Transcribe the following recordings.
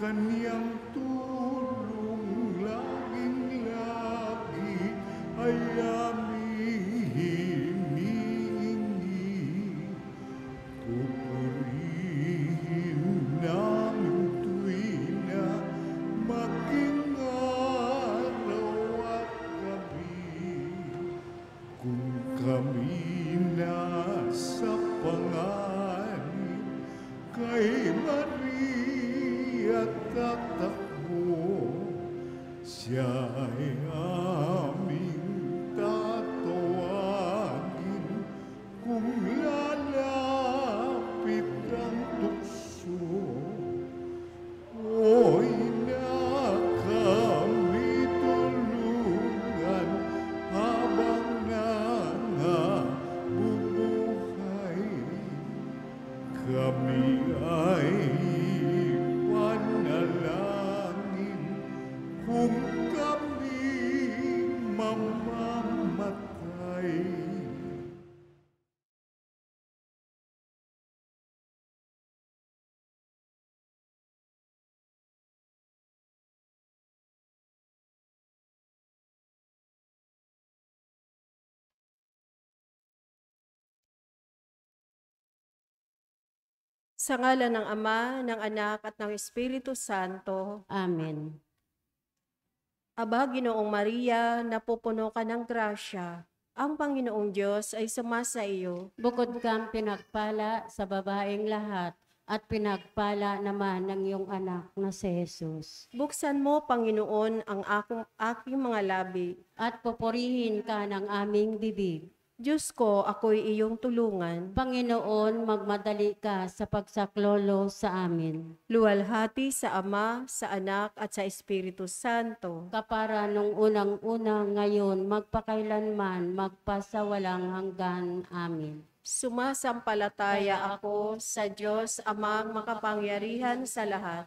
Kanyang tulong laging-lagi ay aming hinihingi. Pupurihin namin tuwi na maging araw at gabi. Kung kami nasa panganib kay Maria tatakbo, siya ay aming tatawagin kung lalapit ang tukso. Oy na kami tulungan habang nangabubuhay. Kami ay panalangin kung kami mamamatay. Sa ngalan ng Ama, ng Anak, at ng Espiritu Santo. Amen. Aba, Ginoong Maria, napupuno ka ng grasya. Ang Panginoong Diyos ay sumasa iyo. Bukod kang pinagpala sa babaeng lahat, at pinagpala naman ng iyong anak na si Jesus. Buksan mo, Panginoon, ang aking mga labi. At pupurihin ka ng aming bibig. Diyos ko, ako'y iyong tulungan. Panginoon, magmadali ka sa pagsaklolo sa amin. Luwalhati sa Ama, sa Anak, at sa Espiritu Santo. Kapara nung unang-unang ngayon, magpakailanman, magpasawalang hanggan. Amin. Sumasampalataya ako sa Diyos Amang makapangyarihan sa lahat,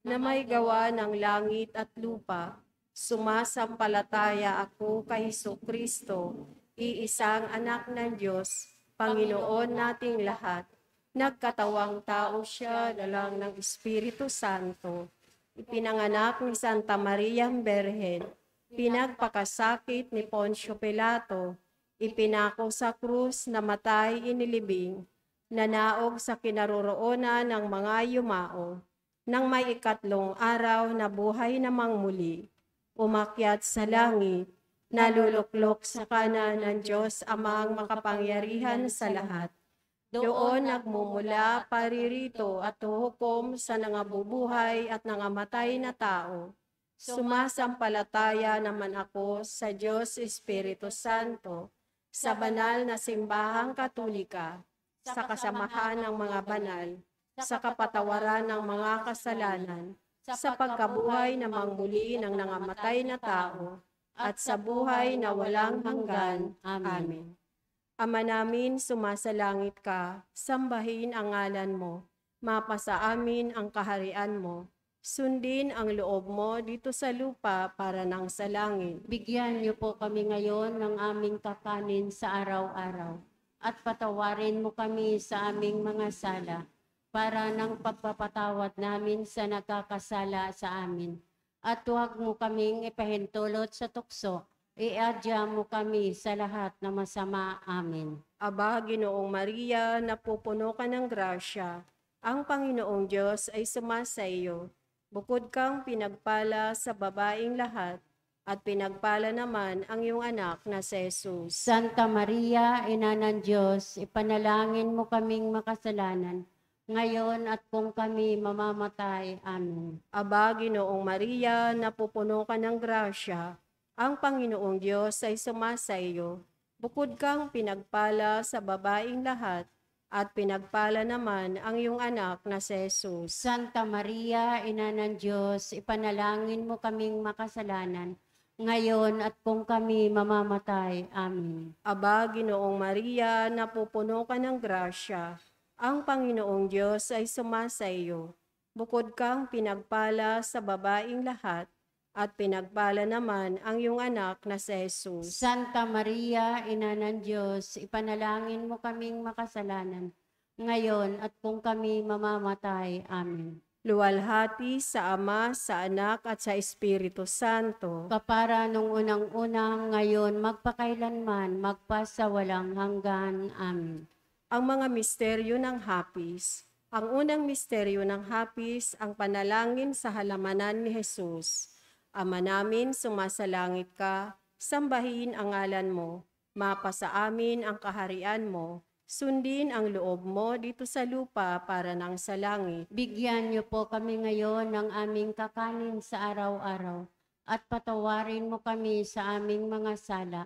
na may gawa ng langit at lupa. Sumasampalataya ako kay Jesucristo, iisang anak ng Diyos, Panginoon nating lahat. Nagkatawang tao siya na lang ng Espiritu Santo. Ipinanganak ni Santa Maria Berhen, pinagpakasakit ni Poncio Pilato, ipinako sa krus, namatay, inilibing, nanaog sa kinaroroonan ng mga yumao. Nang may ikatlong araw na buhay namang muli, umakyat sa langit, naluluklok sa kanan ng Diyos Amang makapangyarihan sa lahat. Doon nagmumula paririto at huhukom sa nangabubuhay at nangamatay na tao. Sumasampalataya naman ako sa Diyos Espiritu Santo, sa banal na simbahang katolika, sa kasamahan ng mga banal, sa kapatawaran ng mga kasalanan, sa pagkabuhay na muli ng nangamatay na tao, at sa buhay na walang hanggan. Amen. Ama namin, sumasalangit ka, sambahin ang ngalan mo, mapasa amin ang kaharian mo, sundin ang loob mo dito sa lupa para nang sa langit. Bigyan niyo po kami ngayon ng aming kakanin sa araw-araw, at patawarin mo kami sa aming mga sala, para ng pagpapatawad namin sa nagkakasala sa amin. At huwag mo kaming ipahintulot sa tukso, iadya mo kami sa lahat na masama. Amen. Aba, Ginoong Maria, napupuno ka ng grasya, ang Panginoong Diyos ay sumasa iyo. Bukod kang pinagpala sa babaeng lahat, at pinagpala naman ang iyong anak na si Jesus. Santa Maria, Ina ng Diyos, ipanalangin mo kaming makasalanan, ngayon at kung kami mamamatay. Amen. Aba, Ginoong Maria, napupuno ka ng grasya, ang Panginoong Diyos ay sumasa iyo. Bukod kang pinagpala sa babaeng lahat, at pinagpala naman ang iyong anak na si Jesus. Santa Maria, Ina ng Diyos, ipanalangin mo kaming makasalanan, ngayon at kung kami mamamatay. Amen. Aba, Ginoong Maria, napupuno ka ng grasya, ang Panginoong Diyos ay sumasa iyo. Bukod kang pinagpala sa babaeng lahat, at pinagpala naman ang iyong anak na si Jesus. Santa Maria, Ina ng Diyos, ipanalangin mo kaming makasalanan, ngayon at kung kami mamamatay. Amen. luwalhati sa Ama, sa Anak at sa Espiritu Santo. Kapara nung unang-unang, ngayon, magpakailanman, magpasawalang hanggan. Amen. Ang mga misteryo ng hapis. Ang unang misteryo ng hapis, ang panalangin sa halamanan ni Jesus. Ama namin, sumasalangit ka, sambahin ang ngalan mo, mapasa amin ang kaharian mo, sundin ang loob mo dito sa lupa para nang sa langit. Bigyan niyo po kami ngayon ng aming kakanin sa araw-araw at patawarin mo kami sa aming mga sala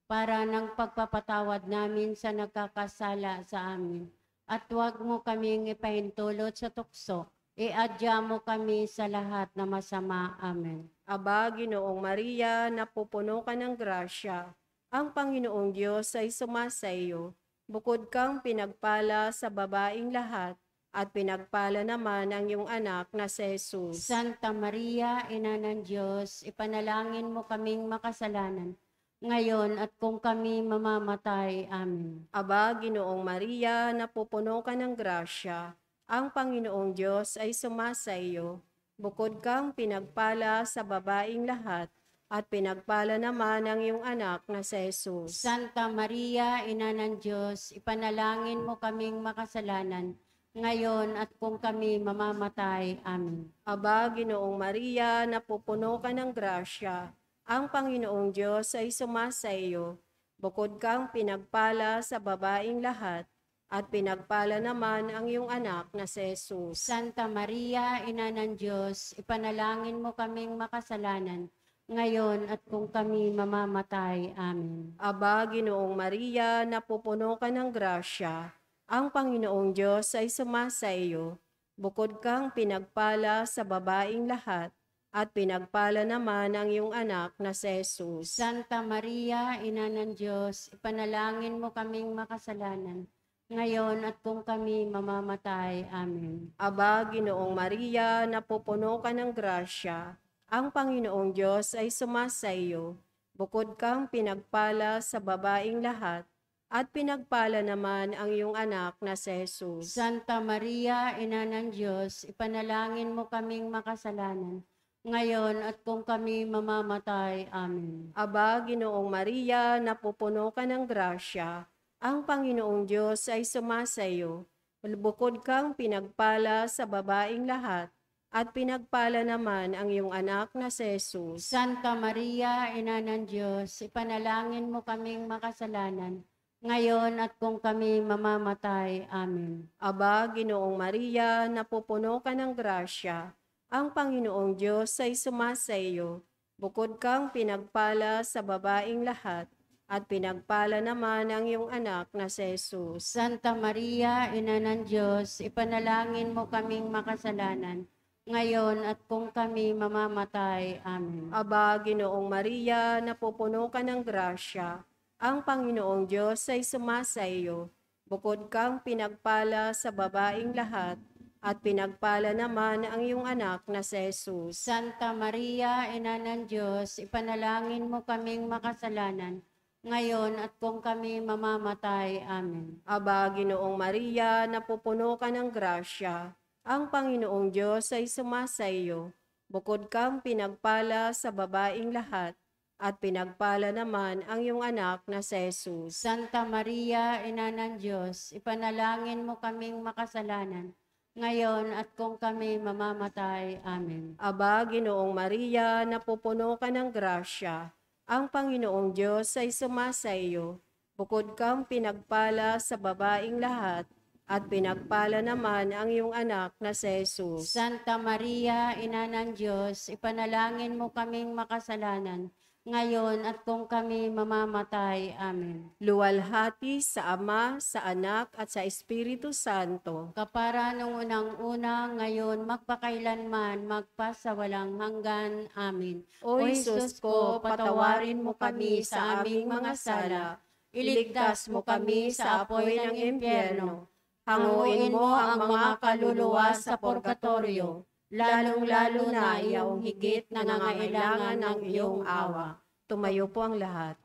para ng pagpapatawad namin sa nagkakasala sa amin. At huwag mo kaming ipahintulot sa tukso, iadya mo kami sa lahat na masama. Amen. Aba, Ginoong Maria, napupuno ka ng grasya, ang Panginoong Diyos ay sumasa iyo. Bukod kang pinagpala sa babaing lahat, at pinagpala naman ang iyong anak na si Jesus. Santa Maria, Ina ng Diyos, ipanalangin mo kaming makasalanan, ngayon at kung kami mamamatay. Amen. Aba, Ginoong Maria, napupuno ka ng grasya, ang Panginoong Diyos ay sumasa iyo. Bukod kang pinagpala sa babaing lahat, at pinagpala naman ang iyong anak na si Jesus. Santa Maria, Ina ng Diyos, ipanalangin mo kaming makasalanan, ngayon at kung kami mamamatay. Amen. Aba, Ginoong Maria, napupuno ka ng grasya, ang Panginoong Diyos ay sumasa iyo. Bukod kang pinagpala sa babaing lahat, at pinagpala naman ang iyong anak na si Jesus. Santa Maria, Ina ng Diyos, ipanalangin mo kaming makasalanan, ngayon at kung kami mamamatay. Amen. Aba, Ginoong Maria, napupuno ka ng grasya, ang Panginoong Diyos ay sumasa iyo. Bukod kang pinagpala sa babaing lahat, at pinagpala naman ang iyong anak na si Jesus. Santa Maria, Ina ng Diyos, ipanalangin mo kaming makasalanan, ngayon at kung kami mamamatay. Amen. Aba, Ginoong Maria, napupuno ka ng grasya, ang Panginoong Diyos ay sumasa iyo. Bukod kang pinagpala sa babaing lahat, at pinagpala naman ang iyong anak na si Jesus. Santa Maria, Ina ng Diyos, ipanalangin mo kaming makasalanan, ngayon at kung kami mamamatay. Amen. Aba, Ginoong Maria, napupuno ka ng grasya, ang Panginoong Diyos ay sumasa iyo. Bukod kang pinagpala sa babaing lahat, at pinagpala naman ang iyong anak na si Jesus. Santa Maria, Ina ng Diyos, ipanalangin mo kaming makasalanan, ngayon at kung kami mamamatay. Amen. Aba, Ginoong Maria, napupuno ka ng grasya, ang Panginoong Diyos ay sumasa iyo. Bukod kang pinagpala sa babaing lahat, at pinagpala naman ang iyong anak na si Jesus. Santa Maria, Ina ng Diyos, ipanalangin mo kaming makasalanan, ngayon at kung kami mamamatay. Amen. Aba, Ginoong Maria, napupuno ka ng grasya, ang Panginoong Diyos ay sumasa iyo. Bukod kang pinagpala sa babaing lahat, at pinagpala naman ang iyong anak na si Jesus. Santa Maria, Ina ng Diyos, ipanalangin mo kaming makasalanan, ngayon at kung kami mamamatay. Amen. Aba, Ginoong Maria, napupuno ka ng grasya, ang Panginoong Diyos ay sumasa iyo. Bukod kang pinagpala sa babaing lahat, at pinagpala naman ang iyong anak na si Jesus. Santa Maria, Ina ng Diyos, ipanalangin mo kaming makasalanan, ngayon at kung kami mamamatay. Amen. Aba, Ginoong Maria, napupuno ka ng grasya, ang Panginoong Diyos ay sumasa iyo. Bukod kang pinagpala sa babaing lahat, at pinagpala naman ang iyong anak na si Jesus. Santa Maria, Ina ng Diyos, ipanalangin mo kaming makasalanan, ngayon at kung kami mamamatay. Amen. Luwalhati sa Ama, sa Anak at sa Espiritu Santo. Kapara nung unang-unang, ngayon, magpakailanman, magpasawalang hanggan. Amen. O Jesus ko, patawarin mo kami sa aming mga sala, iligtas mo kami sa apoy ng impyerno, hanguin mo ang mga kaluluwa sa purgatorio, lalong-lalo na iyong higit na nangangailangan ng iyong awa. Tumayo po ang lahat.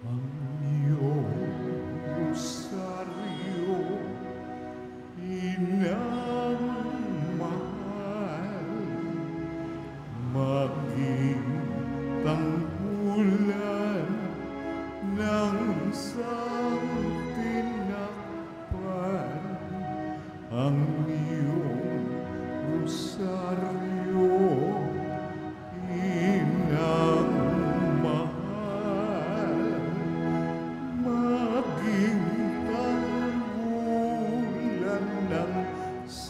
Ang iyong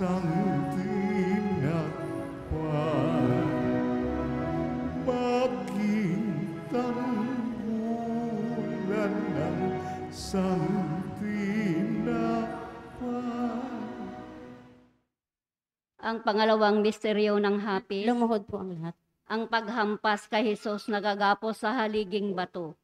tinakpan, maging tanggulan ng tinakpan. Ang pangalawang misteryo ng hapis, Lumuhod po ang lahat. ang paghampas kay Jesus nagagapos sa haliging bato.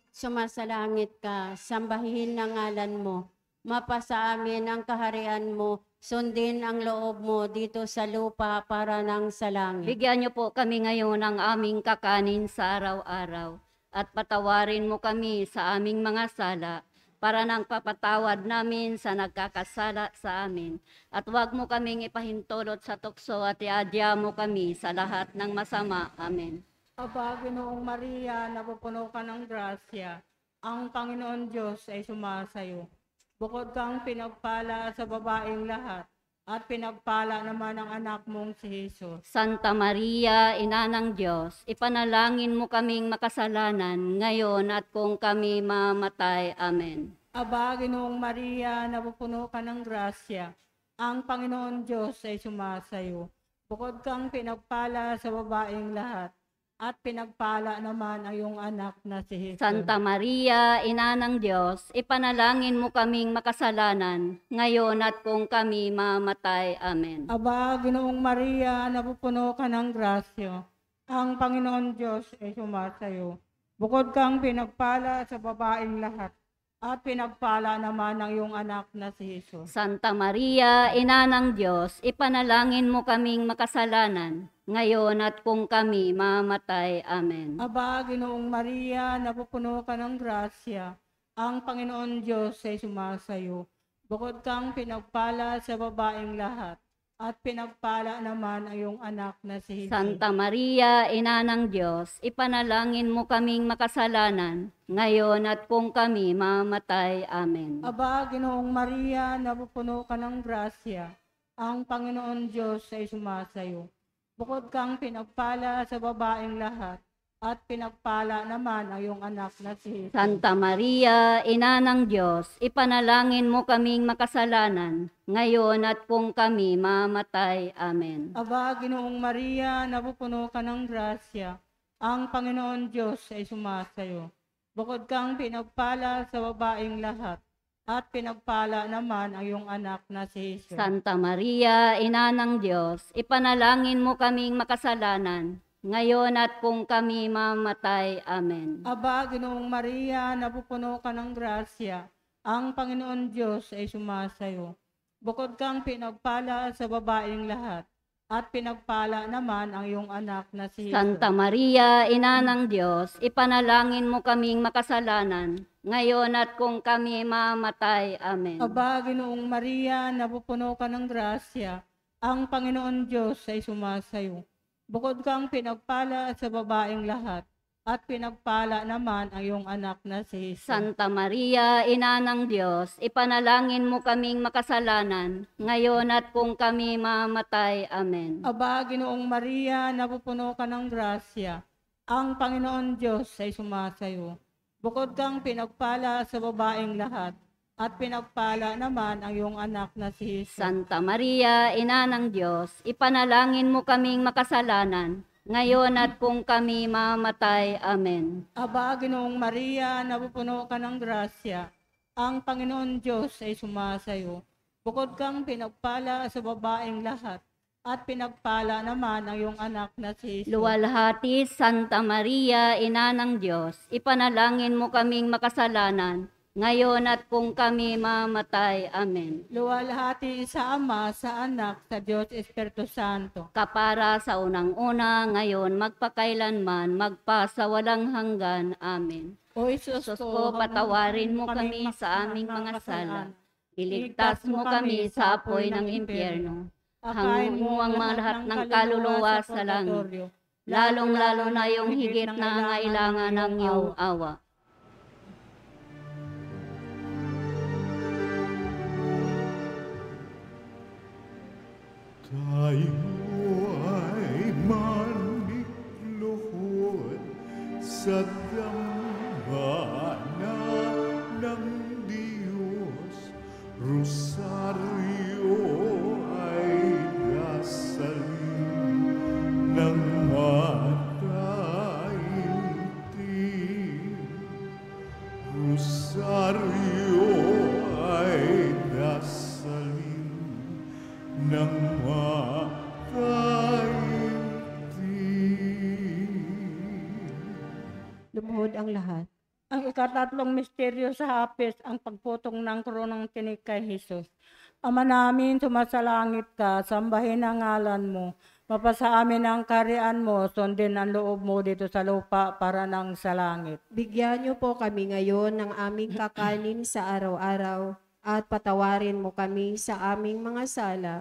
Sumasalangit ka, sambahin ang ngalan mo. Mapasa amin ang kaharian mo, sundin ang loob mo dito sa lupa para nang sa langit. Bigyan niyo po kami ngayon ng aming kakanin sa araw-araw at patawarin mo kami sa aming mga sala para nang papatawad namin sa nagkakasala sa amin. At huwag mo kaming ipahintulot sa tukso at iadya mo kami sa lahat ng masama. Amen. Aba, Ginoong Maria, napupuno ka ng grasya. Ang Panginoon Diyos ay sumasayo. Bukod kang pinagpala sa babaeng lahat, at pinagpala naman ang anak mong si Jesus. Santa Maria, Ina ng Diyos, ipanalangin mo kaming makasalanan ngayon at kung kami mamatay. Amen. Aba, Ginoong Maria, napupuno ka ng grasya. Ang Panginoon Diyos ay sumasayo. Bukod kang pinagpala sa babaeng lahat, at pinagpala naman ang iyong anak na si Jesus. Santa Maria, Ina ng Diyos, ipanalangin mo kaming makasalanan ngayon at kung kami mamatay. Amen. Aba, Ginoong Maria, napupuno ka ng grasya. Ang Panginoon Diyos ay sumasayo. Bukod kang pinagpala sa babaeng lahat, at pinagpala naman ang iyong anak na si Jesus. Santa Maria, Ina ng Diyos, ipanalangin mo kaming makasalanan ngayon at kung kami mamatay. Amen. Aba, Ginoong Maria, napupuno ka ng grasya. Ang Panginoon Diyos ay sumasayo. Bukod kang pinagpala sa babaeng lahat, at pinagpala naman ang iyong anak na si Jesus. Santa Maria, Ina ng Diyos, ipanalangin mo kaming makasalanan ngayon at kung kami mamatay. Amen. Aba, Ginoong Maria, napupuno ka ng grasya. Ang Panginoon Diyos ay sumasayo. Bukod kang pinagpala sa babaeng lahat, at pinagpala naman ang iyong anak na si Jesus. Santa Maria, Ina ng Diyos, ipanalangin mo kaming makasalanan ngayon at kung kami mamatay. Amen. Aba, Ginoong Maria, napupuno ka ng grasya. Ang Panginoon Diyos ay sumasayo. Bukod kang pinagpala sa babaeng lahat, at pinagpala naman ang iyong anak na si Jesus. Santa Maria, Ina ng Diyos, ipanalangin mo kaming makasalanan ngayon at kung kami mamatay. Amen. Aba, Ginoong Maria, napupuno ka ng grasya. Ang Panginoon Diyos ay sumasayo. Bukod kang pinagpala sa babaeng lahat, at pinagpala naman ang iyong anak na si Jesus. Santa Maria, Ina ng Diyos, ipanalangin mo kaming makasalanan ngayon at kung kami mamatay. Amen. Aba, Ginoong Maria, napupuno ka ng grasya. Ang Panginoon Diyos ay sumasayo. Bukod kang pinagpala sa babaeng lahat, at pinagpala naman ang iyong anak na si Jesus. Santa Maria, Ina ng Diyos, ipanalangin mo kaming makasalanan ngayon at kung kami mamatay. Amen. Aba, Ginoong Maria, napupuno ka ng grasya. Ang Panginoon Diyos ay sumasayo. Bukod kang pinagpala sa babaeng lahat, at pinagpala naman ang iyong anak na si Jesus. Santa Maria, Ina ng Diyos, ipanalangin mo kaming makasalanan ngayon at kung kami mamatay. Amen. Aba, Ginoong Maria, napupuno ka ng grasya. Ang Panginoon Diyos ay sumasayo. Bukod kang pinagpala sa babaeng lahat, at pinagpala naman ang iyong anak na si Jesus. Luwalhati, Santa Maria, Ina ng Diyos, ipanalangin mo kaming makasalanan ngayon at kung kami mamatay. Amen. Luwalhati sa Ama, sa Anak, sa Diyos Espiritu Santo. Kapara sa unang-una, ngayon, magpakailanman, magpasawalang hanggan. Amen. O Isus Sus ko, patawarin mo kami sa aming mga sala. Iligtas mo kami sa apoy ng impyerno. Hangin mo ang mga lahat ng kaluluwa sa langit, lalong-lalo na yung higit na nangailangan ng iyong awa. Tayo ay manikluhod sa dambana ng Diyos. Rosaryo sumunod ang lahat. Ang ikatatlong misteryo sa hapis, ang pagputong ng koronang tinik kay Jesus. Ama namin, sumasalangit ka, sambahin ang ngalan mo. Mapasa amin ang kaharian mo, sundin ang loob mo dito sa lupa para nang sa langit. Bigyan niyo po kami ngayon ng aming kakanin sa araw-araw at patawarin mo kami sa aming mga sala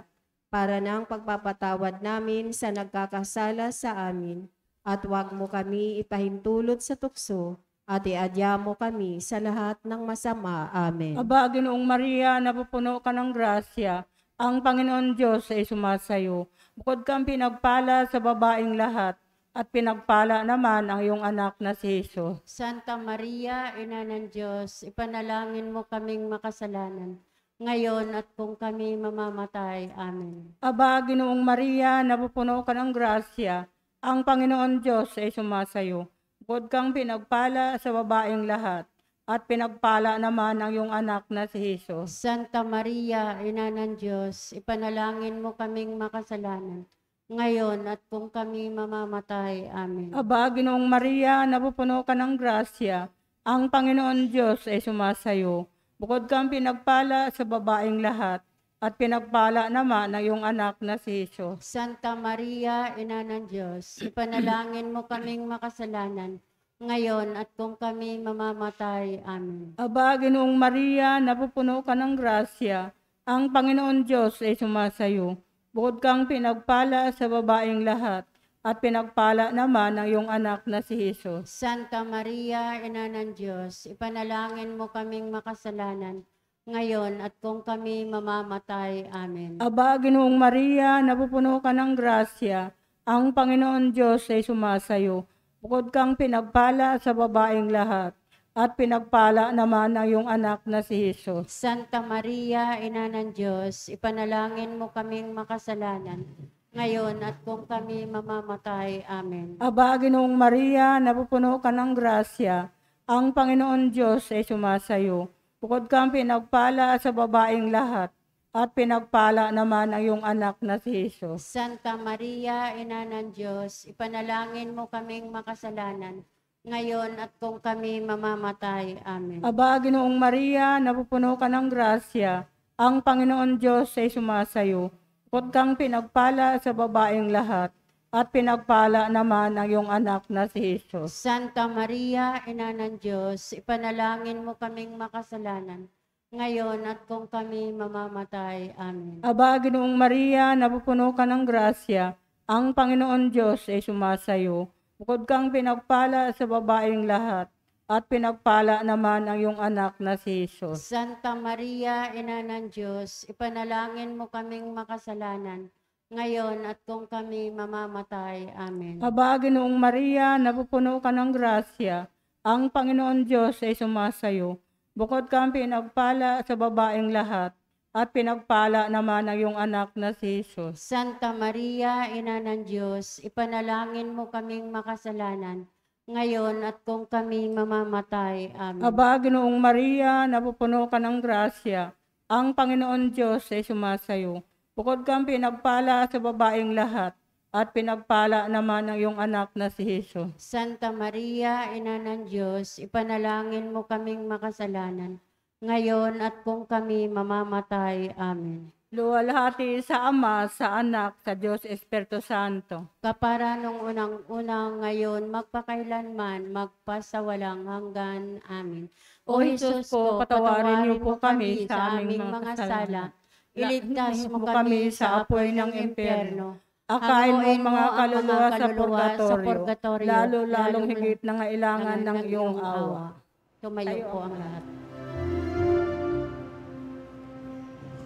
para ng pagpapatawad namin sa nagkakasala sa amin. At huwag mo kami ipahintulot sa tukso at iadya mo kami sa lahat ng masama. Amen. Aba, Ginoong Maria, napupuno ka ng grasya. Ang Panginoon Diyos ay sumasayo. Bukod kang pinagpala sa babaeng lahat, at pinagpala naman ang iyong anak na si Jesus. Santa Maria, Ina ng Diyos, ipanalangin mo kaming makasalanan, ngayon at kung kami mamamatay. Amen. Aba, Ginoong Maria, napupuno ka ng grasya. Ang Panginoon Diyos ay sumasayo. Bukod kang pinagpala sa babaeng lahat, at pinagpala naman ang iyong anak na si Jesus. Santa Maria, Ina ng Diyos, ipanalangin mo kaming makasalanan, ngayon at kung kami mamamatay. Amen. Aba, Ginoong Maria, napupuno ka ng grasya. Ang Panginoon Diyos ay sumasayo. Bukod kang pinagpala sa babaeng lahat, at pinagpala naman ang iyong anak na si Jesus. Santa Maria, Ina ng Diyos, ipanalangin mo kaming makasalanan, ngayon at kung kami mamamatay. Amen. Aba, Ginoong Maria, napupuno ka ng grasya. Ang Panginoon Diyos ay sumasayo. Bukod kang pinagpala sa babaeng lahat, at pinagpala naman ang iyong anak na si Jesus. Santa Maria, Ina ng Diyos, ipanalangin mo kaming makasalanan, ngayon at kung kami mamamatay. Amen. Aba, Ginoong Maria, napupuno ka ng grasya. Ang Panginoon Diyos ay sumasayo. Bukod kang pinagpala sa babaeng lahat, at pinagpala naman ang iyong anak na si Jesus. Santa Maria, Ina ng Diyos, ipanalangin mo kaming makasalanan, ngayon at kung kami mamamatay. Amen. Aba, Ginoong Maria, napupuno ka ng grasya. Ang Panginoon Diyos ay sumasayo. Bukod kang pinagpala sa babaeng lahat, at pinagpala naman ang iyong anak na si Jesus. Santa Maria, Ina ng Diyos, ipanalangin mo kaming makasalanan, ngayon at kung kami mamamatay. Amen. Aba, Ginoong Maria, napupuno ka ng grasya. Ang Panginoon Diyos ay sumasayo. Bukod kang pinagpala sa babaeng lahat, at pinagpala naman ang iyong anak na si Jesus. Santa Maria, Ina ng Diyos, ipanalangin mo kaming makasalanan, ngayon at kung kami mamamatay. Amen. Aba, Ginoong Maria, napupuno ka ng grasya. Ang Panginoon Diyos ay sumasayo. Bukod kang pinagpala sa babaeng lahat, at pinagpala naman ang iyong anak na si Jesus. Santa Maria, Ina ng Diyos, ipanalangin mo kaming makasalanan, ngayon at kung kami mamamatay. Amen. Aba, Ginoong Maria, napupuno ka ng grasya. Ang Panginoon Diyos ay sumasayo. Bukod kang pinagpala sa babaeng lahat, at pinagpala naman ang iyong anak na si Jesus. Santa Maria, Ina ng Diyos, ipanalangin mo kaming makasalanan, ngayon at kung kami mamamatay. Amen. Aba, Ginoong Maria, napupuno ka ng grasya. Ang Panginoon Diyos ay sumasayo. Bukod kang pinagpala sa babaeng lahat, at pinagpala naman ang iyong anak na si Jesus. Santa Maria, Ina ng Diyos, ipanalangin mo kaming makasalanan, ngayon at kung kami mamamatay. Amen. Luwalhati sa Ama, sa Anak, sa Diyos Espiritu Santo. Kapara nung unang-unang ngayon, magpakailanman, magpasawalang hanggan. Amen. O Jesus ko, patawarin niyo po kami sa aming mga sala. Iligtas mo kami sa apoy ng impyerno. Akain mo Hanguin mga ang kaluluwa sa kaluluwa purgatorio, lalong higit na ngailangan ng iyong awa. Tumayo po ang lahat.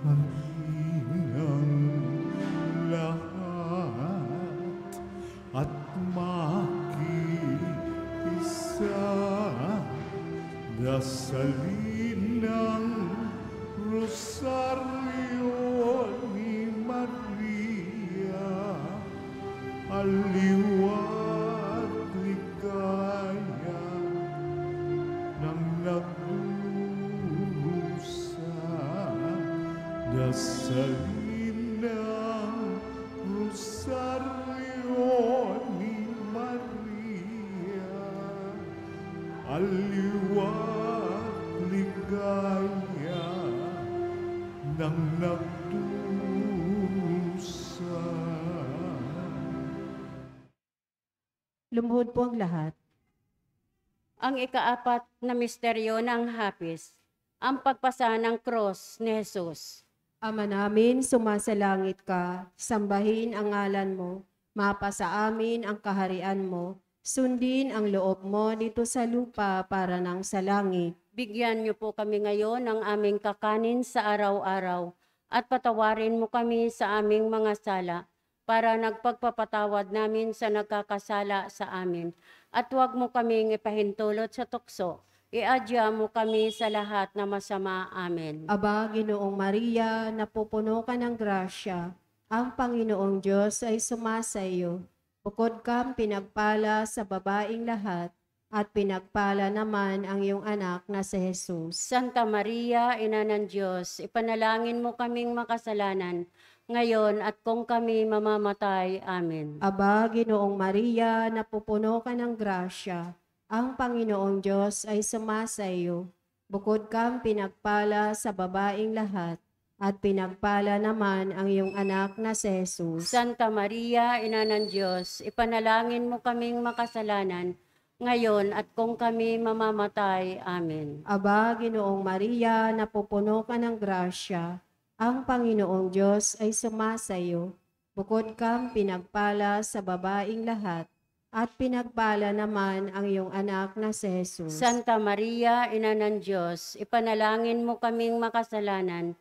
Ang lahat at makiisa, dasalin ng rosaryo ni Maria, aliwat ligaya ng nagdurusa, dasalin ng rosaryo ni Maria, ng nagdusa. Lumuhod po ang lahat. Ang ikaapat na misteryo ng hapis, ang pagpasa ng cross ni Jesus. Ama namin, sumasalangit ka, sambahin ang ngalan mo, mapasa amin ang kaharian mo, sundin ang loob mo dito sa lupa para nang sa langit. Bigyan niyo po kami ngayon ng aming kakanin sa araw-araw at patawarin mo kami sa aming mga sala para nagpagpapatawad namin sa nagkakasala sa amin. At huwag mo kaming ipahintulot sa tukso. Iadya mo kami sa lahat na masama. Amen. Aba, Ginoong Maria, napupuno ka ng grasya, ang Panginoong Diyos ay sumasa iyo. Bukod kang pinagpala sa babaing lahat, at pinagpala naman ang iyong anak na si Jesus. Santa Maria, Ina ng Diyos, ipanalangin mo kaming makasalanan, ngayon at kung kami mamamatay. Amen. Aba, Ginoong Maria, napupuno ka ng grasya, ang Panginoong Diyos ay sumasa iyo. Bukod kang pinagpala sa babaing lahat, at pinagpala naman ang iyong anak na si Jesus. Santa Maria, Ina ng Diyos, ipanalangin mo kaming makasalanan, ngayon at kung kami mamamatay. Amen. Aba, Ginoong Maria, napupuno ka ng grasya, ang Panginoong Diyos ay sumasa iyo. Bukod kang pinagpala sa babaing lahat, at pinagpala naman ang iyong anak na si Jesus. Santa Maria, Ina ng Diyos, ipanalangin mo kaming makasalanan,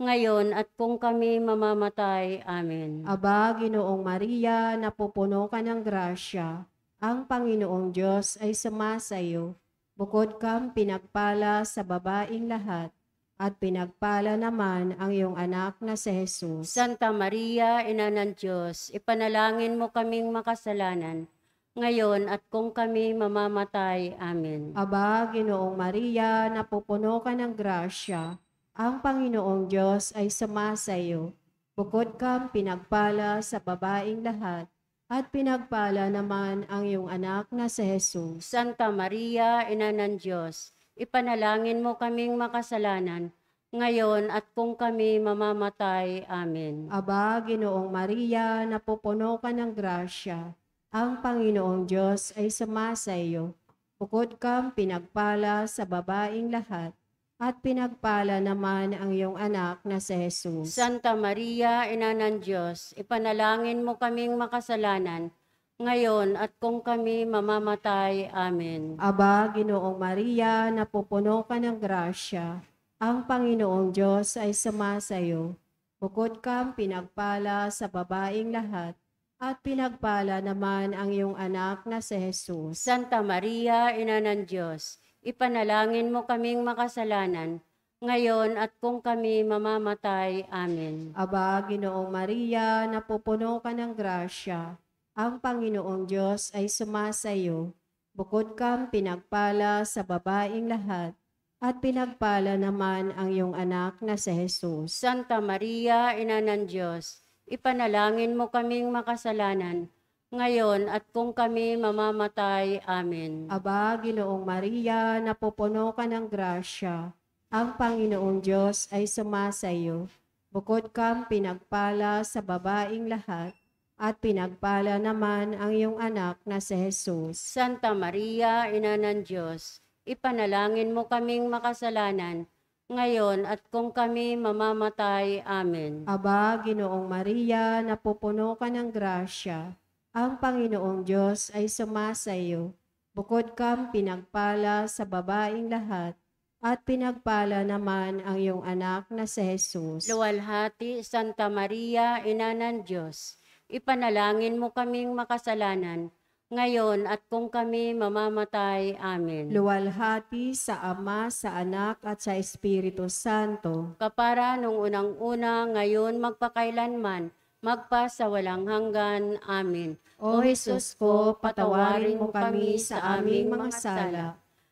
ngayon at kung kami mamamatay. Amen. Aba, Ginoong Maria, napupuno ka ng grasya, ang Panginoong Diyos ay sumasa iyo. Bukod kang pinagpala sa babaing lahat, at pinagpala naman ang iyong anak na si Jesus. Santa Maria, Ina ng Diyos, ipanalangin mo kaming makasalanan, ngayon at kung kami mamamatay. Amen. Aba, Ginoong Maria, napupuno ka ng grasya, ang Panginoong Diyos ay sumasa iyo. Bukod kang pinagpala sa babaing lahat, at pinagpala naman ang iyong anak na si Jesus. Santa Maria, Ina ng Diyos, ipanalangin mo kaming makasalanan, ngayon at kung kami mamamatay. Amen. Aba, Ginoong Maria, napupuno ka ng grasya, ang Panginoong Diyos ay sumasa iyo. Bukod kang pinagpala sa babaing lahat, at pinagpala naman ang iyong anak na si Jesus. Santa Maria, Ina ng Diyos, ipanalangin mo kaming makasalanan, ngayon at kung kami mamamatay. Amen. Aba, Ginoong Maria, napupuno ka ng grasya, ang Panginoong Diyos ay sumasa iyo. Bukod kang pinagpala sa babaing lahat, at pinagpala naman ang iyong anak na si Jesus. Santa Maria, Ina ng Diyos, ipanalangin mo kaming makasalanan, ngayon at kung kami mamamatay. Amen. Aba, Ginoong Maria, napupuno ka ng grasya, ang Panginoong Diyos ay sumasa iyo. Bukod kang pinagpala sa babaing lahat, at pinagpala naman ang iyong anak na si Jesus. Santa Maria, Ina ng Diyos, ipanalangin mo kaming makasalanan, ngayon at kung kami mamamatay. Amen. Aba, Ginoong Maria, napupuno ka ng grasya, ang Panginoong Diyos ay sumasa iyo. Bukod kang pinagpala sa babaing lahat, at pinagpala naman ang iyong anak na si Jesus. Santa Maria, Ina ng Diyos, ipanalangin mo kaming makasalanan, ngayon at kung kami mamamatay. Amen. Aba, Ginoong Maria, napupuno ka ng grasya, ang Panginoong Diyos ay sumasa iyo. Bukod kang pinagpala sa babaing lahat, at pinagpala naman ang iyong anak na si Jesus. Luwalhati, Santa Maria, Ina ng Diyos, ipanalangin mo kaming makasalanan, ngayon at kung kami mamamatay. Amen. Luwalhati sa Ama, sa Anak, at sa Espiritu Santo. Kapara nung unang-una, ngayon magpakailanman, magpa sa walang hanggan. Amen. O Jesus ko, patawarin mo kami sa aming mga sala.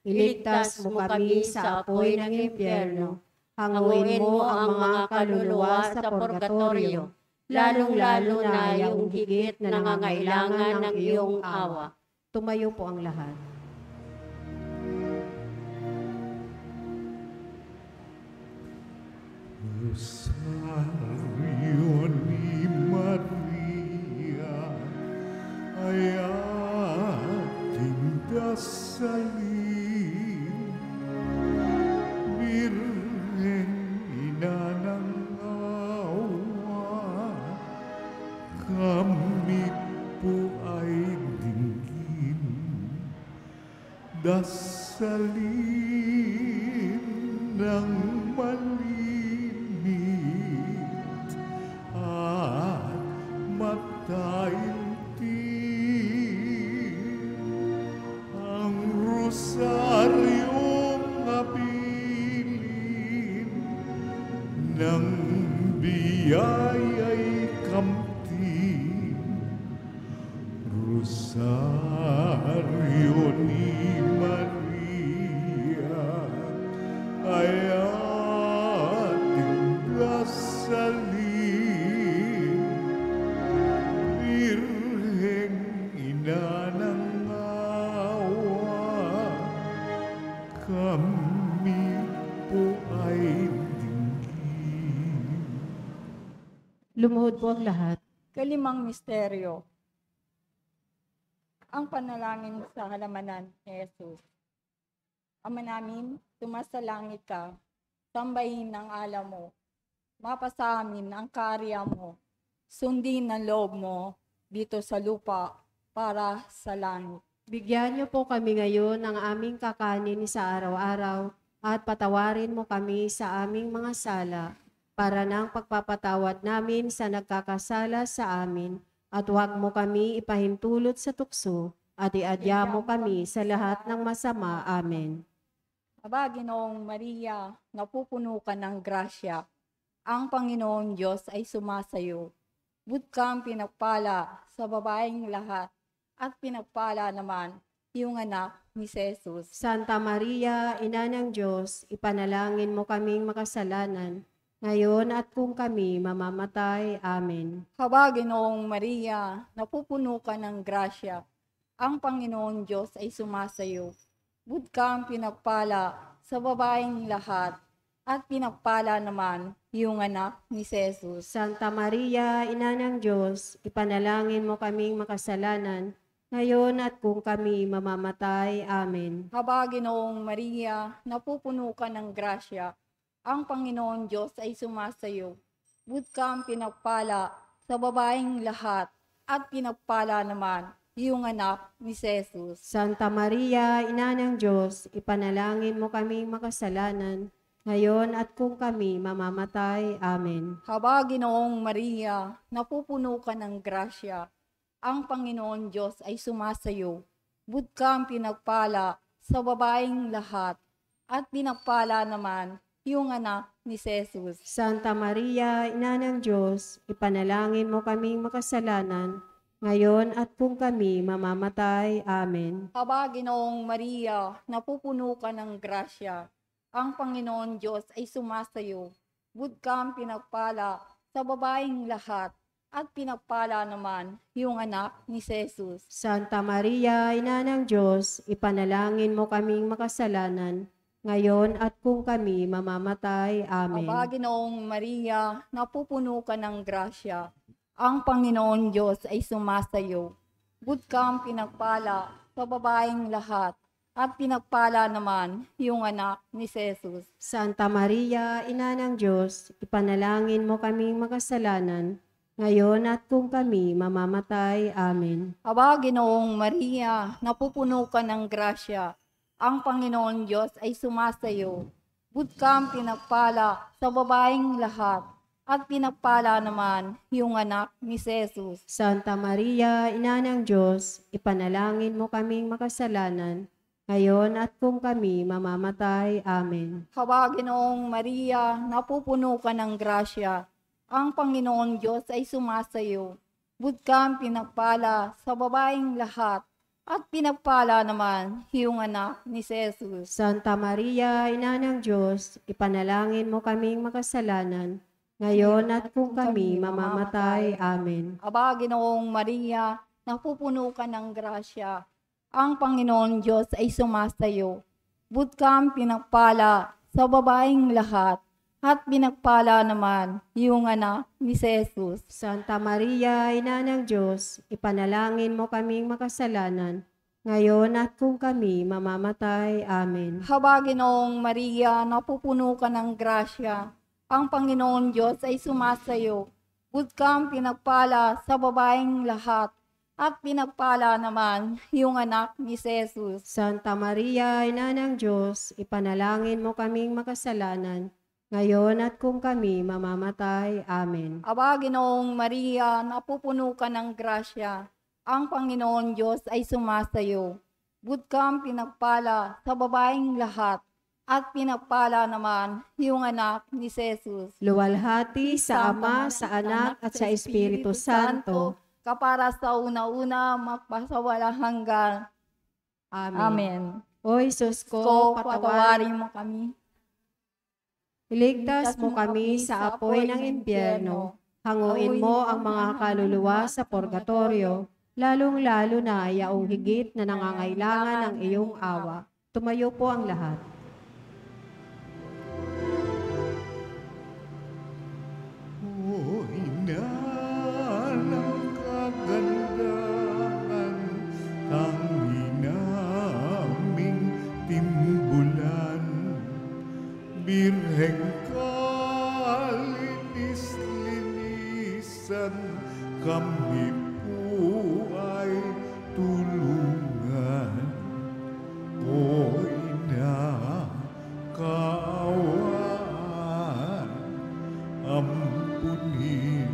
Iligtas mo kami sa apoy ng impyerno. Hanguin mo ang mga kaluluwa sa purgatorio, lalong-lalo na yung higit na nangangailangan ng iyong awa. Tumayo po ang lahat. Rosario ni Maria ay ating dasalin, Birheng Ina ng awa, kami po ay dinggin, dasalin ng malimit at mataimtim, ang rosaryong habilin ng biyaya'y kamtin. Rosario ni Maria ay ating dasalin, Birheng Ina ng awa, kami po ay dinggin. Lumuhod po ang lahat. Kalimang misteryo. Ang panalangin sa halamanan ni Jesus. Ama namin, tumasalangit ka, sambahin ang alam mo, mapasa amin ang karya mo, sundin ang loob mo dito sa lupa para sa langit. Bigyan niyo po kami ngayon ng aming kakanin sa araw-araw at patawarin mo kami sa aming mga sala para ng pagpapatawad namin sa nagkakasala sa amin at huwag mo kami ipahintulot sa tukso at iadya mo kami sa lahat ng masama. Amen. Aba, Ginoong Maria, napupuno ka ng grasya. Ang Panginoon Diyos ay sumasayo. Buti kang pinagpala sa babaeng lahat at pinagpala naman yung anak ni Jesus. Santa Maria, Ina ng Diyos, ipanalangin mo kaming makasalanan, ngayon at kung kami mamamatay. Amen. Haba, Ginoong Maria, napupuno ka ng grasya. Ang Panginoon Diyos ay sumasayo. Buti kang pinagpala sa babaeng lahat at pinagpala naman yung anak ni Jesus. Santa Maria, Ina ng Diyos, ipanalangin mo kaming makasalanan, ngayon at kung kami mamamatay. Amen. Haba, Ginoong Maria, napupuno ka ng grasya. Ang Panginoon Diyos ay sumasayo. Buti kang pinagpala sa babaeng lahat at pinagpala naman yung anak ni Jesus. Santa Maria, Ina ng Diyos, ipanalangin mo kaming makasalanan, ngayon at kung kami mamamatay. Amen. Haba, Ginoong Maria, napupuno ka ng grasya. Ang Panginoon Diyos ay sumasayo. Buti kang pinagpala sa babaeng lahat at pinagpala naman yung anak ni Jesus. Santa Maria, Ina ng Diyos, ipanalangin mo kaming makasalanan, ngayon at kung kami mamamatay. Amen. Haba, Ginoong Maria, napupuno ka ng grasya. Ang Panginoon Diyos ay sumasayo. Buti kang pinagpala sa babaeng lahat at pinagpala naman yung anak ni Jesus. Santa Maria, Ina ng Diyos, ipanalangin mo kaming makasalanan, ngayon at kung kami mamamatay. Amen. Aba, Ginoong Maria, napupuno ka ng grasya. Ang Panginoon Diyos ay sumasayo. Buti kang pinagpala sa babaeng lahat at pinagpala naman yung anak ni Jesus. Santa Maria, Ina ng Diyos, ipanalangin mo kaming makasalanan, ngayon at kung kami mamamatay. Amen. Aba, Ginoong Maria, napupuno ka ng grasya. Ang Panginoon Diyos ay sumasayo. Buti kang pinagpala sa babaeng lahat at pinagpala naman yung anak ni Jesus. Santa Maria, Ina ng Diyos, ipanalangin mo kaming makasalanan, ngayon at kung kami mamamatay. Amen. Haba, Ginoong Maria, napupuno ka ng grasya. Ang Panginoon Diyos ay sumasayo. Buti kang pinagpala sa babaeng lahat at pinagpala naman yung anak ni Jesus. Santa Maria, Ina ng Diyos, ipanalangin mo kaming makasalanan, ngayon at kung kami mamamatay. Amen. Aba, Ginoong Maria, napupuno ka ng grasya. Ang Panginoon Diyos ay sumasayo. Buti kang pinagpala sa babaeng lahat at pinagpala naman yung anak ni Jesus. Santa Maria, Ina ng Diyos, ipanalangin mo kaming makasalanan, ngayon at kung kami mamamatay. Amen. Haba, Ginoong Maria, napupuno ka ng grasya. Ang Panginoon Diyos ay sumasayo. Bukod kang pinagpala sa babaeng lahat, at pinagpala naman yung anak ni Jesus. Santa Maria, Ina ng Diyos, ipanalangin mo kaming makasalanan, ngayon at kung kami mamamatay. Amen. Aba, Ginoong Maria, napupuno ka ng grasya. Ang Panginoon Diyos ay sumasayo. Bukod kang pinagpala sa babaeng lahat, at pinagpala naman yung anak ni Jesus. Luwalhati sa Ama, sa Anak, at sa Espiritu Santo. Kapara sa una-una, magpasawalang hanggan. Amen. Amen. O Jesus ko, Ko, patawarin patawarin mo kami. Iligtas mo kami sa apoy ng impyerno. Hanguin mo ang mga kaluluwa sa purgatorio, lalong-lalo na yaong higit na nangangailangan ng iyong awa. Tumayo po ang lahat. O ina ng kagandahan, tangi naming timbulan, Birheng kalinis-linisan, kami po ay tulungan. O ina, kaawaan, ampunin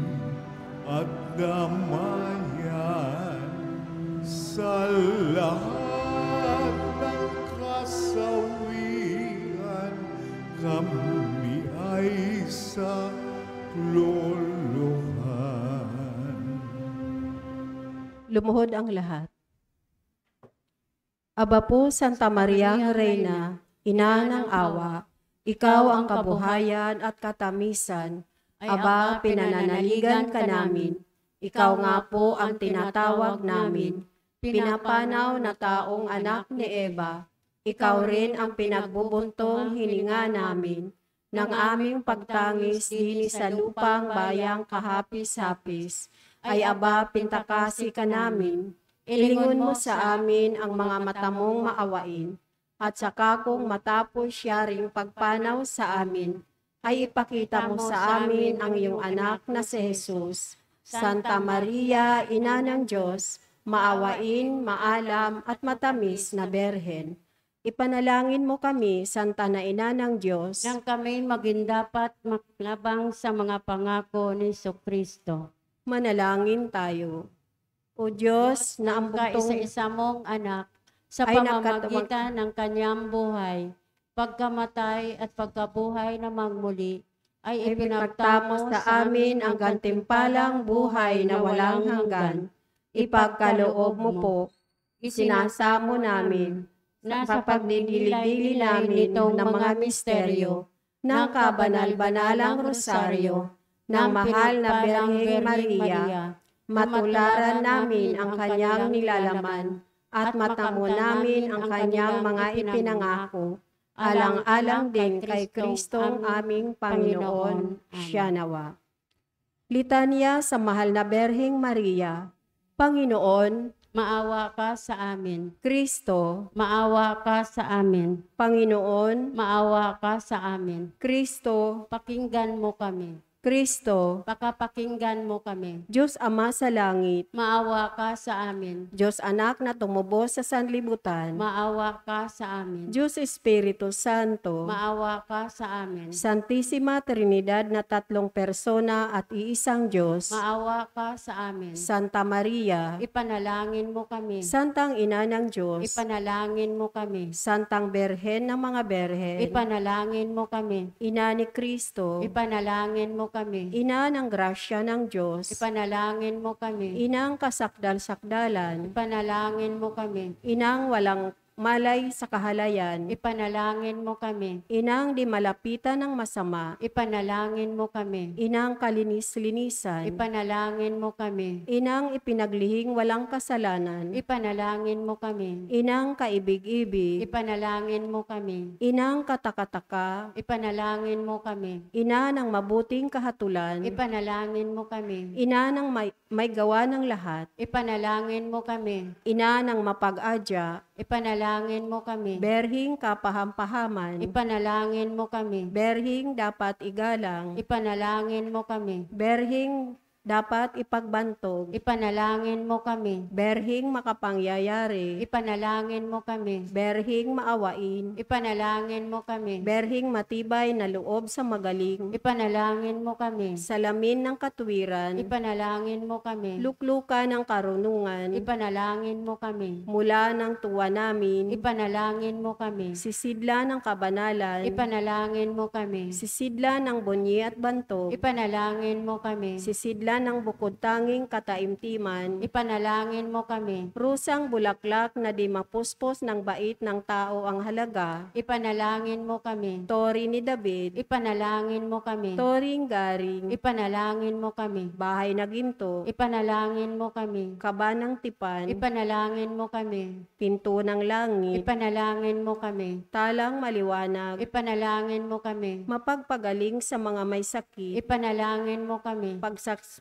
at damayan sa lahat ng kasawian, kami ay sa lolohan. Lumuhod ang lahat. Aba po, Santa Maria Reina, Ina ng awa, ikaw ang kabuhayan at katamisan. Aba, pinananaligan ka namin. Ikaw nga po ang tinatawag namin. Pinapanaw na taong anak ni Eva. Ikaw rin ang pinagbubuntong hininga namin. Nang aming pagtangis din sa lupang bayang kahapis-hapis, ay aba, pintakasi ka namin. Ilingon mo sa amin ang mga mata mong maawain, at saka kung matapos siya ring pagpanaw sa amin, ay ipakita mo sa amin ang iyong anak na si Jesus. Santa Maria, Ina ng Diyos, maawain, maalam at matamis na Berhen, ipanalangin mo kami, Santa na Ina ng Diyos, Nang kami maging dapat maklabang sa mga pangako ni Kristo. manalangin tayo. O Diyos, na ang buktong Kaisa-isa mong anak, sa Ay pamamagitan ng kanyang buhay, pagkamatay at pagkabuhay namang muli, ay ipinagtamo sa amin ang gantimpalang buhay na walang hanggan. Ipagkaloob mo po, isinasamo namin, sa pagdidili-dili namin ng mga misteryo, ng kabanal-banalang rosaryo, ng mahal na Birheng Maria, matularan namin ang kanyang nilalaman, at matamo namin ang kanyang mga ipinangako, alang-alang din kay Kristong aming Panginoon, siya nawa. Litanya sa mahal na Birheng Maria. Panginoon, maawa ka sa amin. Kristo, Maawa ka sa amin. Panginoon, Maawa ka sa amin. Kristo, Pakinggan mo kami. Kristo, Pakapakinggan mo kami. Diyos Ama sa langit, Maawa ka sa amin. Diyos Anak na tumubos sa sanlibutan, Maawa ka sa amin. Diyos Espiritu Santo, Maawa ka sa amin. Santisima Trinidad na tatlong persona at iisang Diyos, Maawa ka sa amin. Santa Maria, Ipanalangin mo kami. Santang Ina ng Diyos, Ipanalangin mo kami. Santang Berhen ng mga Berhen, Ipanalangin mo kami. Ina ni Kristo, Ipanalangin mo kami. Ina ng grasya ng Diyos, Ipanalangin mo kami. Inang kasakdal-sakdalan, Ipanalangin mo kami. Inang walang malay sa kahalayan, Ipanalangin mo kami. inang di malapitan ng masama, Ipanalangin mo kami. inang kalinis-linisan, Ipanalangin mo kami. inang ipinaglihing walang kasalanan, Ipanalangin mo kami. inang kaibig-ibig, Ipanalangin mo kami. inang katakataka, Ipanalangin mo kami. ina ng mabuting kahatulan, Ipanalangin mo kami. ina ng may gawa ng lahat, Ipanalangin mo kami. ina ng mapag-adya, Ipanalangin mo kami. berhing kapahampahaman, Ipanalangin mo kami. berhing dapat igalang, Ipanalangin mo kami. berhing dapat ipagbantog, Ipanalangin mo kami. berhing makapangyayari, Ipanalangin mo kami. berhing maawain, Ipanalangin mo kami. berhing matibay na loob sa magaling, Ipanalangin mo kami. salamin ng katuwiran, Ipanalangin mo kami. luklukan ng karunungan, Ipanalangin mo kami. mula ng tuwa namin, Ipanalangin mo kami. sisidla ng kabanalan, Ipanalangin mo kami. sisidla ng bunyi at bantog, Ipanalangin mo kami. sisidla ng bukod tanging kataimtiman, Ipanalangin mo kami. rusang bulaklak na di mapuspos ng bait ng tao ang halaga, Ipanalangin mo kami. tori ni David, Ipanalangin mo kami. toring garing, Ipanalangin mo kami. bahay na ginto, Ipanalangin mo kami. kaba ng tipan, Ipanalangin mo kami. pinto ng langit, Ipanalangin mo kami. talang maliwanag, Ipanalangin mo kami. mapagpagaling sa mga may sakit, Ipanalangin mo kami.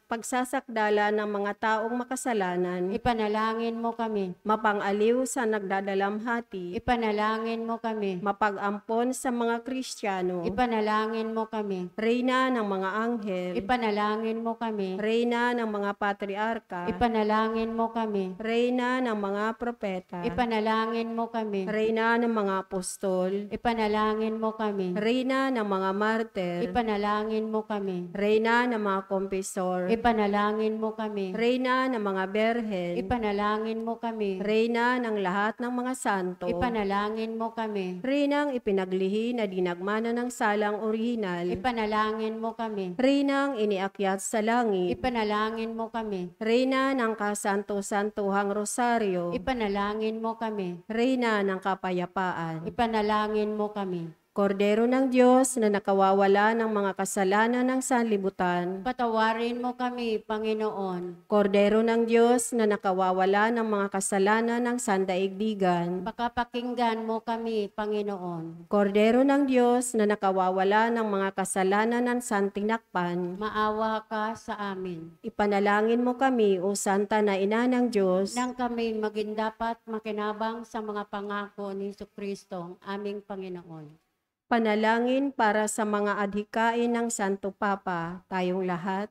pagsasakdala ng mga taong makasalanan, Ipanalangin mo kami. mapangaliw sa nagdadalamhati, Ipanalangin mo kami. mapag-ampon sa mga Kristiyano, Ipanalangin mo kami. reyna ng mga anghel, Ipanalangin mo kami. reyna ng mga patriarka, Ipanalangin mo kami. reyna ng mga propeta, Ipanalangin mo kami. reyna ng mga apostol, Ipanalangin mo kami. reyna ng mga martir, Ipanalangin mo kami. reyna ng mga kompisor, Ipanalangin mo kami. reyna ng mga berhen, Ipanalangin mo kami. reyna ng lahat ng mga santo, Ipanalangin mo kami. reynang ipinaglihi na dinagmana ng salang orihinal, Ipanalangin mo kami. reynang iniakyat sa langit, Ipanalangin mo kami. reyna ng kasanto-santuhang rosaryo, Ipanalangin mo kami. reyna ng kapayapaan, Ipanalangin mo kami. Kordero ng Diyos na nakawawala ng mga kasalanan ng sanlibutan, Patawarin mo kami, Panginoon. Kordero ng Diyos na nakawawala ng mga kasalanan ng sandaigdigan, Pakapakinggan mo kami, Panginoon. Kordero ng Diyos na nakawawala ng mga kasalanan ng santinakpan, Maawa ka sa amin. ipanalangin mo kami, O Santa na Ina ng Diyos, Nang kami maging dapat makinabang sa mga pangako ni Jesucristo, aming Panginoon. panalangin para sa mga adhikain ng Santo Papa, tayong lahat.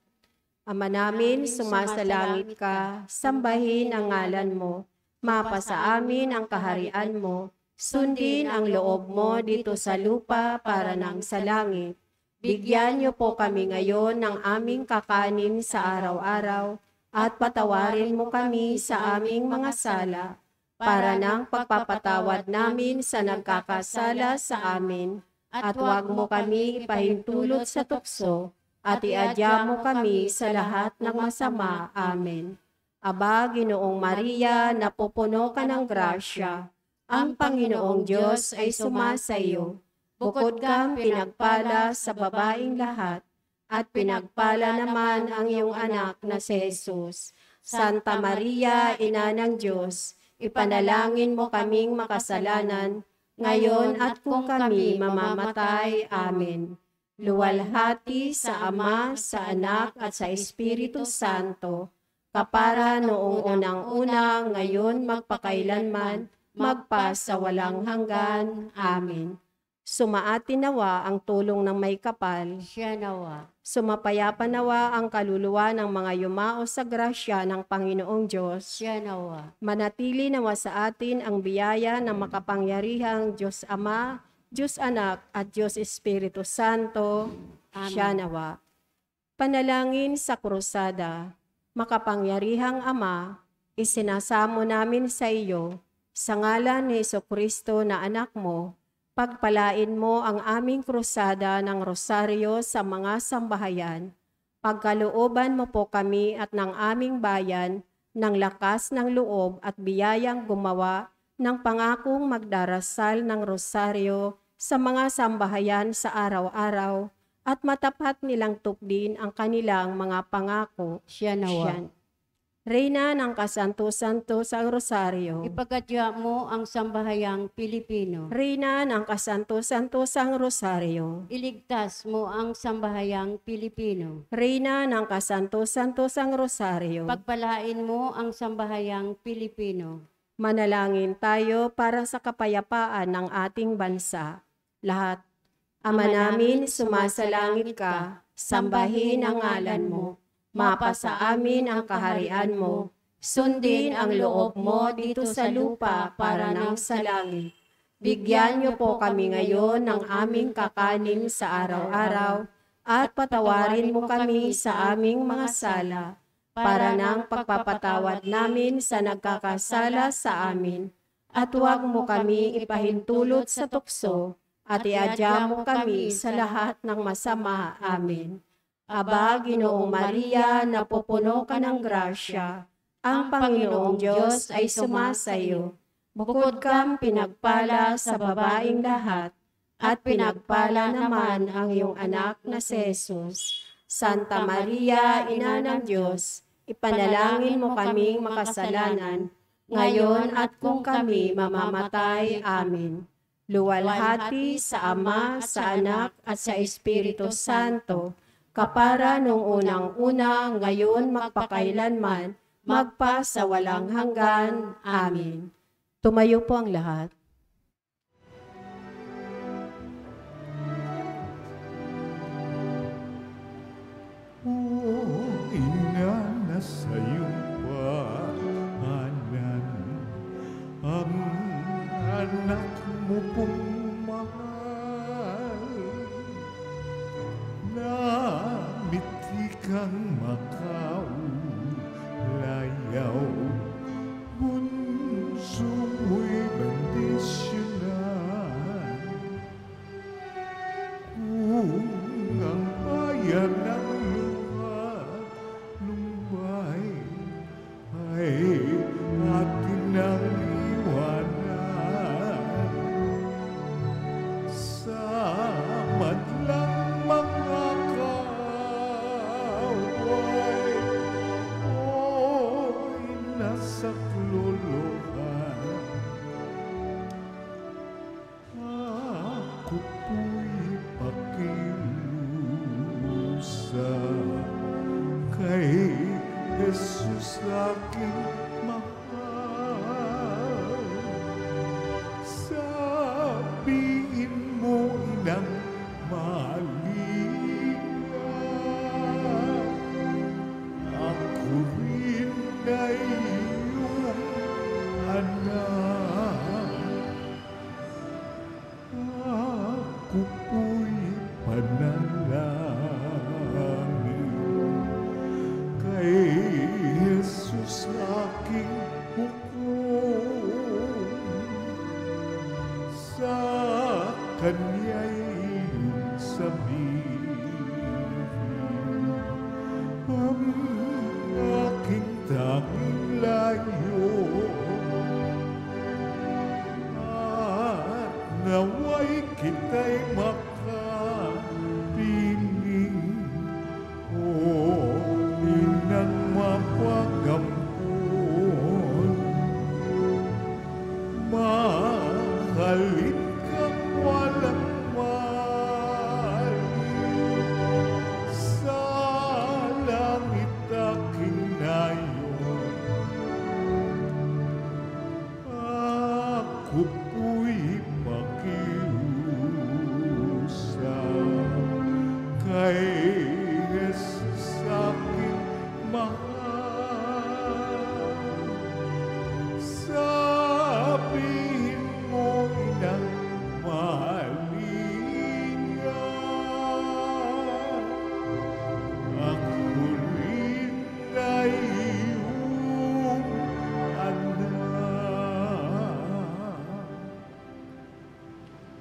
Ama namin, sumasalangit ka, sambahin ang ngalan mo, mapasa amin ang kaharian mo, sundin ang loob mo dito sa lupa para nang sa langit. Bigyan niyo po kami ngayon ng aming kakanin sa araw-araw at patawarin mo kami sa aming mga sala para ng pagpapatawad namin sa nagkakasala sa amin. At huwag mo kami ipahintulot sa tukso at iadya mo kami sa lahat ng masama. Amen. Aba, Ginoong Maria, napupuno ka ng grasya. Ang Panginoong Diyos ay sumasa iyo. Bukod kang pinagpala sa babaeng lahat, at pinagpala naman ang iyong anak na si Jesus. Santa Maria, Ina ng Diyos, ipanalangin mo kaming makasalanan, ngayon at kung kami mamamatay. Amen. Luwalhati sa Ama, sa Anak, at sa Espiritu Santo, kapara noong unang-una, ngayon magpakailanman, magpa sa walang hanggan. Amen. Sumaati nawa ang tulong ng may kapal, Siya nawa. sumapayapa nawa ang kaluluwa ng mga yumao sa grasya ng Panginoong Diyos. Siya nawa. Manatili nawa sa atin ang biyaya ng makapangyarihang Diyos Ama, Diyos Anak, at Diyos Espiritu Santo. Amen. Siya nawa. Panalangin sa krusada. Makapangyarihang Ama, isinasamo namin sa iyo, sa ngalan ni Jesucristo na anak mo, pagpalain mo ang aming krusada ng rosaryo sa mga sambahayan. Pagkalooban mo po kami at ng aming bayan ng lakas ng loob at biyayang gumawa ng pangakong magdarasal ng rosaryo sa mga sambahayan sa araw-araw at matapat nilang tukdin ang kanilang mga pangako. Siya nawa. Siyan. Reyna ng kasanto-santo sa rosaryo. Ipagadya mo ang sambahayang Pilipino. Reyna ng kasanto-santo sa rosaryo. Iligtas mo ang sambahayang Pilipino. Reyna ng kasanto-santo sa rosaryo. Pagpalain mo ang sambahayang Pilipino. Manalangin tayo para sa kapayapaan ng ating bansa. Lahat. Ama namin, sumasalangit ka, sambahin ang ngalan mo. Mapasa amin ang kaharian mo. Sundin ang loob mo dito sa lupa para nang sa langit. Bigyan niyo po kami ngayon ng aming kakanin sa araw-araw at patawarin mo kami sa aming mga sala para nang pagpapatawad namin sa nagkakasala sa amin. At huwag mo kami ipahintulot sa tukso at iadya mo kami sa lahat ng masama. Amen. Aba, Ginoong Maria, napupuno ka ng grasya, ang Panginoong Diyos ay sumasayo. Bukod kang pinagpala sa babaing lahat, at pinagpala naman ang iyong anak na si Jesus. Santa Maria, Ina ng Diyos, ipanalangin mo kaming makasalanan, ngayon at kung kami mamamatay. Amen. Luwalhati sa Ama, sa Anak, at sa Espiritu Santo, kapara nung unang-una, ngayon magpakailanman, magpa sa walang hanggan. Amen. Tumayo po ang lahat. O ina, nasa iyong paanan, ang anak mo pong mahal, namiti kang makaulayaw, bunso mo'y bendisyonan. Kung ang bayan ng lumbay ay atin ang iwanan, sa madlang mga kaway, o'y nasa kluluhan. Ako po'y pakilusa kay Jesus aking mahal. Sabihin mo, inang mahalina, ako rin ay iyong anak. Ako po'y panalangin kay Jesus aking hukom, sa Kanya'y iyong sabihin ang aking tanging layo, at naway kita'y makapiling, o inang mapagampon. Mahalin kang walang mali, sa langit aking nayon. Ako po'y pakiusa kay Jesus aking mahal. Sabihin mo, inang mahalina, ako rin ay iyong anak.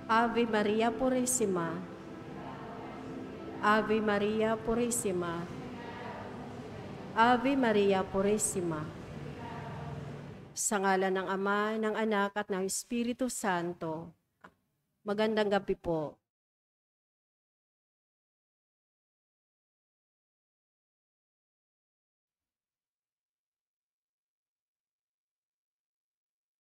Ave Maria Purísima. Ave Maria Purísima. Ave Maria Purísima. Sa ngalan ng Ama, ng Anak, at ng Espiritu Santo. Magandang gabi po.